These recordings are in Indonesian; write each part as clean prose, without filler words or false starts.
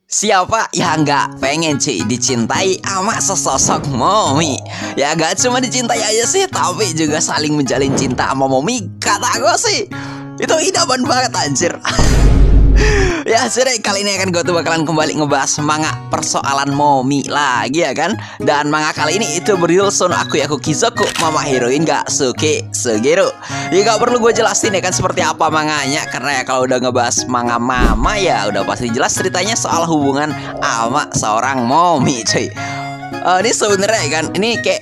Siapa yang nggak pengen cuy dicintai sama sesosok Momi? Ya gak cuma dicintai aja sih, tapi juga saling menjalin cinta sama Momi. Kata gue sih itu idaman banget anjir. Ya jadi kali ini kan gue tuh bakalan kembali ngebahas manga persoalan Momi lagi ya kan. Dan manga kali ini itu berjudul Sono Aku Kizoku Mama Heroin Ga Suke Suguru. Ya gak perlu gue jelasin ya kan seperti apa manganya, karena ya kalau udah ngebahas manga mama ya udah pasti jelas ceritanya soal hubungan sama seorang Momi cuy. Ini sebenarnya kan ini kayak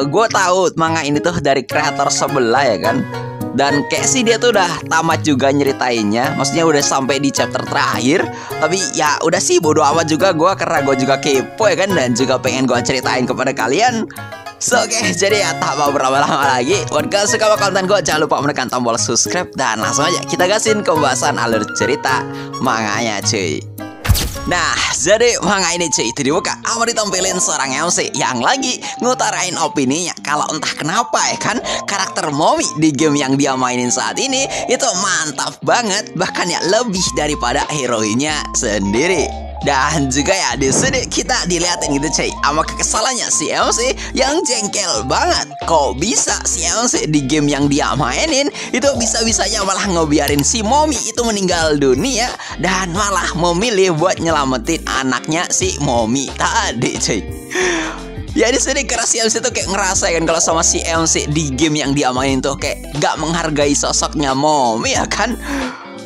gue tahu manga ini tuh dari kreator sebelah ya kan. Dan kayak sih dia tuh udah tamat juga nyeritainnya, maksudnya udah sampai di chapter terakhir. Tapi ya udah sih bodo amat juga gue, karena gue juga kepo ya kan, dan juga pengen gue ceritain kepada kalian. So oke, jadi ya tak mau berlama-lama lagi. Buat kalian suka konten gue, jangan lupa menekan tombol subscribe. Dan langsung aja kita gasin ke pembahasan alur cerita manganya cuy. Nah, jadi manga ini cuy itu dibuka sama ditampilin seorang MC yang lagi ngutarain opininya kalau entah kenapa ya kan karakter Momi di game yang dia mainin saat ini itu mantap banget, bahkan ya lebih daripada heroinnya sendiri. Dan juga ya di sini kita dilihatin gitu cuy sama kekesalannya si MC yang jengkel banget. Kok bisa si MC di game yang dia mainin itu bisa-bisanya malah ngebiarin si Momi itu meninggal dunia dan malah memilih buat nyelamatin anaknya si Momi tadi cuy. Ya di sini karena si MC tuh kayak ngerasa kan kalau sama si MC di game yang dia mainin tuh kayak gak menghargai sosoknya Momi ya kan.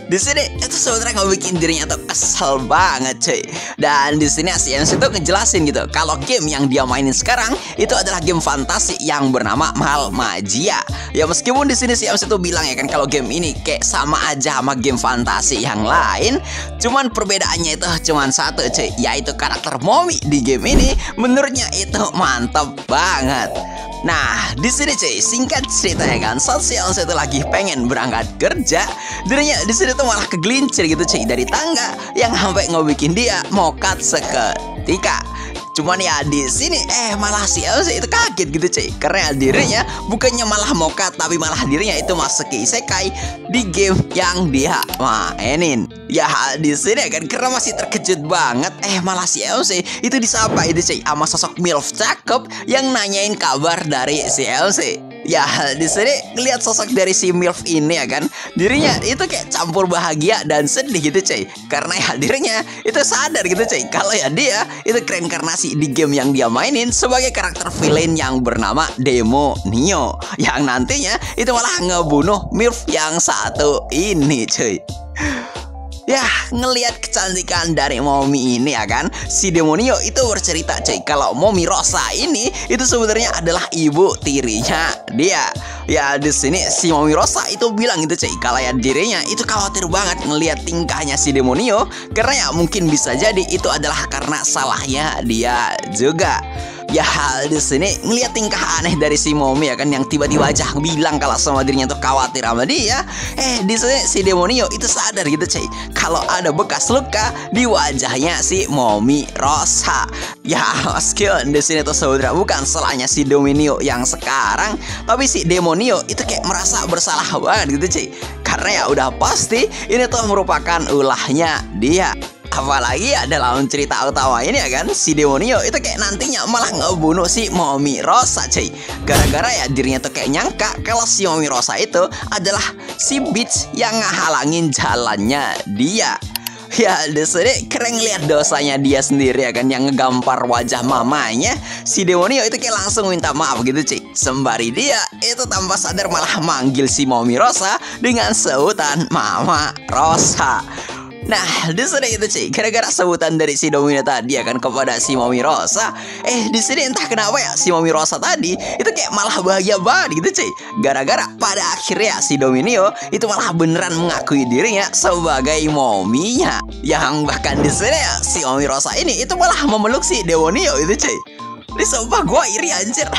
Di sini itu sebenarnya ngebikin dirinya tuh kesel banget cuy. Dan di sini si MC tuh ngejelasin gitu kalau game yang dia mainin sekarang itu adalah game fantasi yang bernama Mahal Magia. Ya meskipun di sini si MC tuh bilang ya kan kalau game ini kayak sama aja sama game fantasi yang lain, cuman perbedaannya itu cuman satu cuy, yaitu karakter Momi di game ini menurutnya itu mantap banget. Nah, di sini cuy, singkat cerita ya kan, saat si MC itu lagi pengen berangkat kerja, dirinya di sini tuh malah kegelincir gitu cuy dari tangga yang sampai ngebikin dia mokat seketika. Cuman ya di sini malah si MC itu kaget gitu cuy, karena dirinya bukannya malah mokat tapi malah dirinya itu masuk ke isekai di game yang dia mainin. Ya di sini kan karena masih terkejut banget, malah si MC itu disapa itu cuy sama sosok MILF cakep yang nanyain kabar dari si MC. Ya di sini ngeliat sosok dari si MILF ini ya kan, dirinya itu kayak campur bahagia dan sedih gitu cuy, karena ya dirinya itu sadar gitu cuy kalau ya dia itu reinkarnasi di game yang dia mainin sebagai karakter villain yang bernama Demonio, yang nantinya itu malah ngebunuh MILF yang satu ini cuy. Ya ngelihat kecantikan dari Momi ini ya kan, si Demonio itu bercerita cuy kalau Momi Rosa ini itu sebenarnya adalah ibu tirinya dia. Ya di sini si Momi Rosa itu bilang gitu cuy kalau ya dirinya itu khawatir banget ngelihat tingkahnya si Demonio, karena ya mungkin bisa jadi itu adalah karena salahnya dia juga. Ya di sini ngelihat tingkah aneh dari si Momi ya kan, yang tiba-tiba aja bilang kalau sama dirinya tuh khawatir sama dia. Di sini si Demonio itu sadar gitu cuy kalau ada bekas luka di wajahnya si Momi Rosa. Ya meskipun di sini tuh sebenarnya bukan salahnya si Demonio yang sekarang, tapi si Demonio itu kayak merasa bersalah banget gitu cuy, karena ya udah pasti ini tuh merupakan ulahnya dia. Apalagi ya dalam cerita utama ini ya kan, si Demonio itu kayak nantinya malah ngebunuh si Momi Rosa cuy, gara-gara ya dirinya tuh kayak nyangka kalau si Momi Rosa itu adalah si bitch yang ngehalangin jalannya dia. Ya di sini keren lihat dosanya dia sendiri ya kan, yang ngegampar wajah mamanya. Si Demonio itu kayak langsung minta maaf gitu cuy, sembari dia itu tanpa sadar malah manggil si Momi Rosa dengan sebutan Mama Rosa. Nah di sini itu cuy, gara-gara sebutan dari si Domino tadi ya kan kepada si Momi Rosa, di sini entah kenapa ya si Momi Rosa tadi itu kayak malah bahagia banget gitu cuy, gara-gara pada akhirnya si Domino itu malah beneran mengakui dirinya sebagai mominya, yang bahkan di sini ya si Momi Rosa ini itu malah memeluk si Demonio itu cuy. Ini sumpah gue iri anjir.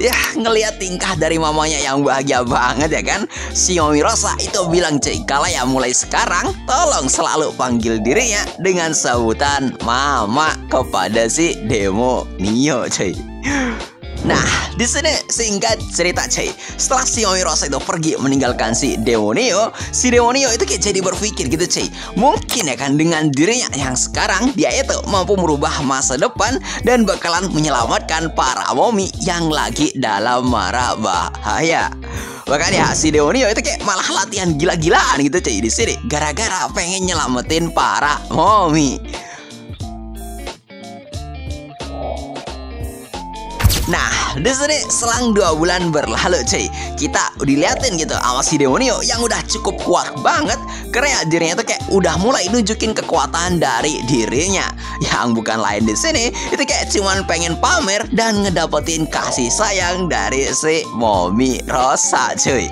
Ya ngelihat tingkah dari mamanya yang bahagia banget ya kan, si Momi Rosa itu bilang cuy kalau ya mulai sekarang tolong selalu panggil dirinya dengan sebutan mama kepada si Demonio cuy. Nah, di sini singkat cerita cuy, setelah si Mami Rosa itu pergi meninggalkan si Demonio itu kayak jadi berpikir gitu cuy. Mungkin ya kan dengan dirinya yang sekarang dia itu mampu merubah masa depan dan bakalan menyelamatkan para momi yang lagi dalam mara bahaya. Makanya si Demonio itu kayak malah latihan gila-gilaan gitu cuy di sini gara-gara pengen nyelamatin para momi. Nah, di sini selang 2 bulan berlalu cuy, kita diliatin gitu sama si Demonio yang udah cukup kuat banget karena dirinya tuh kayak udah mulai nunjukin kekuatan dari dirinya yang bukan lain di sini itu kayak cuman pengen pamer dan ngedapetin kasih sayang dari si Mami Rosa cuy.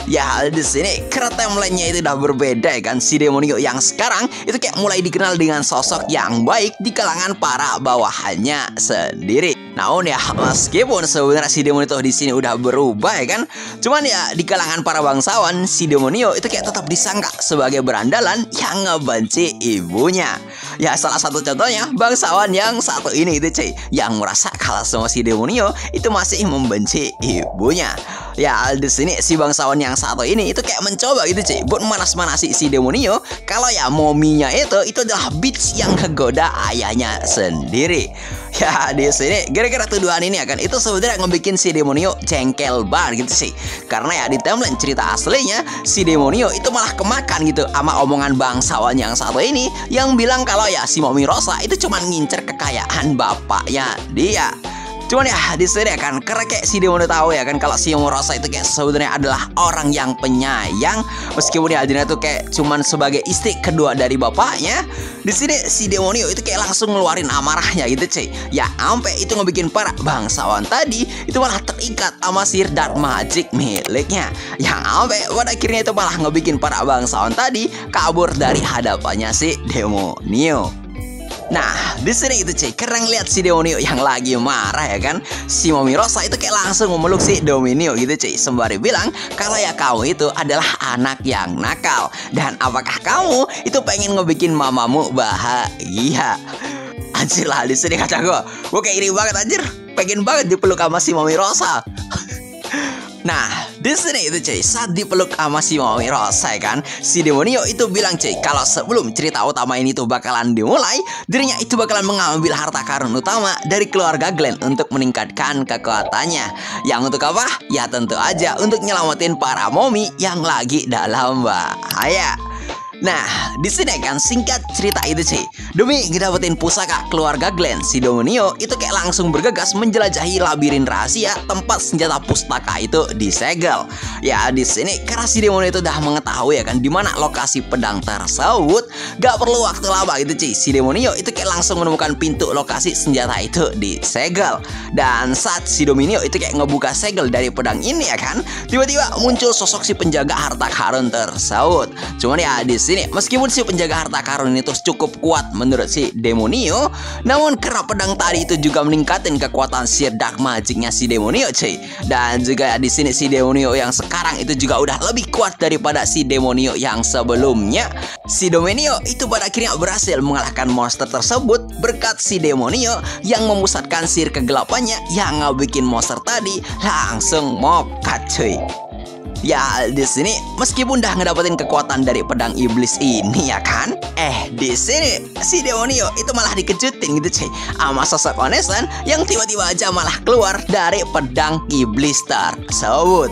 Ya di sini karena timelinenya itu udah berbeda ya kan. Si Demonio yang sekarang itu kayak mulai dikenal dengan sosok yang baik di kalangan para bawahannya sendiri. Namun ya meskipun sebenarnya si Demonio di sini udah berubah ya kan, cuman ya di kalangan para bangsawan si Demonio itu kayak tetap disangka sebagai berandalan yang ngebenci ibunya. Ya salah satu contohnya bangsawan yang satu ini itu cuy, yang merasa kalau sama si Demonio itu masih membenci ibunya. Ya di sini si bangsawan yang satu ini itu kayak mencoba gitu cuy buat manas-manasi si Demonio kalau ya mominya itu adalah bitch yang kegoda ayahnya sendiri. Ya di sini gara-gara tuduhan ini akan itu sebenarnya ngebikin si Demonio jengkel banget gitu sih. Karena ya di timeline cerita aslinya si Demonio itu malah kemakan gitu sama omongan bangsawan yang satu ini yang bilang kalau ya si Mami Rosa itu cuma ngincer kekayaan bapaknya dia. Cuman ya di sini ya kan karena kayak si Demonio tahu ya kan kalau si Mami Rosa itu kayak sebenarnya adalah orang yang penyayang meskipun ya Adina tuh kayak cuman sebagai istri kedua dari bapaknya. Di sini si Demonio itu kayak langsung ngeluarin amarahnya gitu cuy. Ya sampai itu ngebikin para bangsawan tadi itu malah terikat sama sihir dark magic miliknya. Yang sampai pada akhirnya itu malah ngebikin para bangsawan tadi kabur dari hadapannya si Demonio. Nah, di sini itu cuy, karena ngeliat si Demonio yang lagi marah ya kan, si Mami Rosa itu kayak langsung memeluk si Demonio gitu cuy, sembari bilang kalau ya kamu itu adalah anak yang nakal dan apakah kamu itu pengen ngebikin mamamu bahagia. Anjir lah di sini kata gue kayak iri banget anjir, pengen banget dipeluk sama si Mami Rosa. Nah, di sini itu cuy, saat dipeluk sama si Mami Rosa ya kan, si Demonio itu bilang cuy, kalau sebelum cerita utama ini tuh bakalan dimulai, dirinya itu bakalan mengambil harta karun utama dari keluarga Glenn untuk meningkatkan kekuatannya. Yang untuk apa? Ya tentu aja untuk nyelamatin para momi yang lagi dalam bahaya. Nah, di sini kan singkat cerita itu sih. Demi ngedapetin pusaka keluarga Glenn, si Demonio itu kayak langsung bergegas menjelajahi labirin rahasia tempat senjata pustaka itu disegel. Ya di sini karena si Demonio itu udah mengetahui ya kan di mana lokasi pedang tersebut, gak perlu waktu lama gitu cuy. Si Demonio itu kayak langsung menemukan pintu lokasi senjata itu disegel. Dan saat si Demonio itu kayak ngebuka segel dari pedang ini ya kan, tiba-tiba muncul sosok si penjaga harta karun tersebut. Cuman ya di sini meskipun si penjaga harta karun itu cukup kuat menurut si Demonio, namun karena pedang tadi itu juga meningkatin kekuatan sihir dark magicnya si Demonio cuy. Dan juga di sini si Demonio yang sekarang itu juga udah lebih kuat daripada si Demonio yang sebelumnya. Si Demonio itu pada akhirnya berhasil mengalahkan monster tersebut berkat si Demonio yang memusatkan sihir kegelapannya yang ngebikin monster tadi langsung mokat cuy. Ya di sini meskipun udah ngedapetin kekuatan dari pedang iblis ini ya kan, di sini si Demonio itu malah dikejutin gitu cuy sama sosok Onesan yang tiba-tiba aja malah keluar dari pedang iblis tersebut.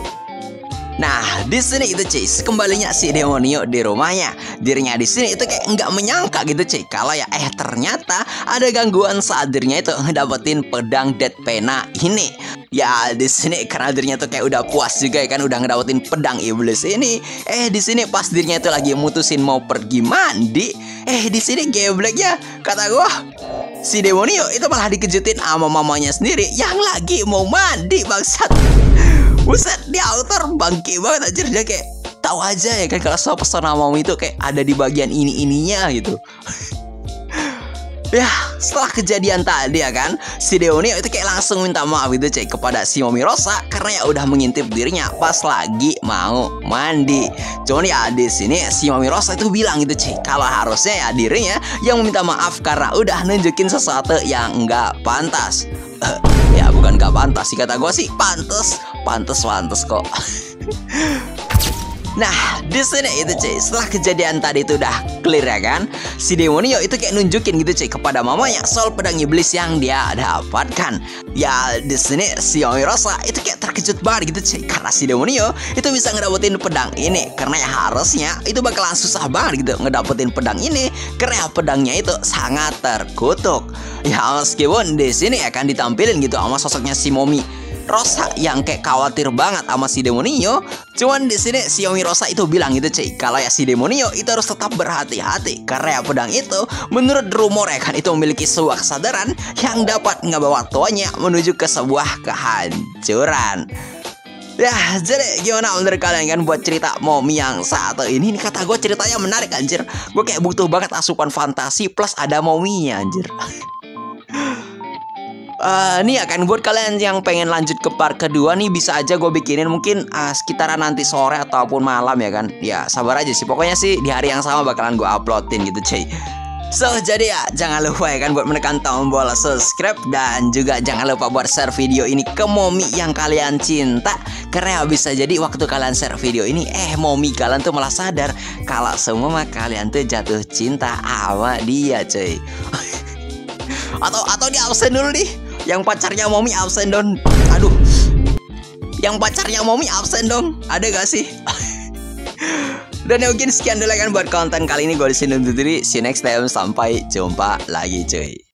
Nah, di sini itu cuy, kembalinya si Demonio di rumahnya. Dirinya di sini itu kayak nggak menyangka gitu cuy, kalau ya ternyata ada gangguan saat dirinya itu ngedapetin pedang Dead Pena ini. Ya di sini karena dirinya tuh kayak udah puas juga ya kan, udah ngedapetin pedang iblis ini. Di sini pas dirinya itu lagi mutusin mau pergi mandi, di sini gebleknya kata gua si Demonio itu malah dikejutin sama mamanya sendiri yang lagi mau mandi bangsat. Buset, dia autor bangke banget anjir, dia kayak tahu aja ya kan kalau soal pesona mami itu kayak ada di bagian ininya gitu. Ya, setelah kejadian tadi ya kan, si Demonio itu kayak langsung minta maaf gitu cuy kepada si Mami Rosa karena ya udah mengintip dirinya pas lagi mau mandi. Cuman ya di sini si Mami Rosa itu bilang gitu cuy kalau harusnya ya dirinya yang meminta maaf karena udah nunjukin sesuatu yang nggak pantas. Ya bukan bilang gak pantas sih, kata gue sih pantas kok. Nah, di sini itu cuy, setelah kejadian tadi itu udah clear ya kan, si demonio itu kayak nunjukin gitu cuy kepada mamanya soal pedang iblis yang dia dapatkan. Ya di sini si Omirosa itu kayak terkejut banget gitu cuy, karena si demonio itu bisa ngedapetin pedang ini, karena ya harusnya itu bakalan susah banget gitu ngedapetin pedang ini, karena pedangnya itu sangat terkutuk. Ya meskipun di sini akan ditampilin gitu sama sosoknya si Momi Rosa yang kayak khawatir banget sama si demonio. Cuman di sini si Omirosa itu bilang gitu cuy, kalau ya si demonio itu harus tetap berhati-hati, karena ya pedang itu menurut rumor ya kan itu memiliki sebuah kesadaran yang dapat ngebawa tuanya menuju ke sebuah kehancuran. Ya, jadi gimana menurut kalian kan buat cerita Momi yang satu ini? Ini kata gue ceritanya menarik anjir. Gue kayak butuh banget asupan fantasi plus ada Mominya anjir. Nih akan buat kalian yang pengen lanjut ke part kedua nih, bisa aja gue bikinin mungkin sekitaran nanti sore ataupun malam ya kan. Ya sabar aja sih, pokoknya sih di hari yang sama bakalan gue uploadin gitu cuy. So jadi ya jangan lupa ya kan buat menekan tombol subscribe, dan juga jangan lupa buat share video ini ke Momi yang kalian cinta, karena bisa jadi waktu kalian share video ini Momi kalian tuh malah sadar kalau semua kalian tuh jatuh cinta sama dia cuy. Atau dia absen dulu nih. Yang pacarnya Momi absen dong. Aduh. Yang pacarnya Momi absen dong. Ada gak sih? Dan ya mungkin sekian dulu kan buat konten kali ini. Gue disini undur diri. See you next time. Sampai jumpa lagi cuy.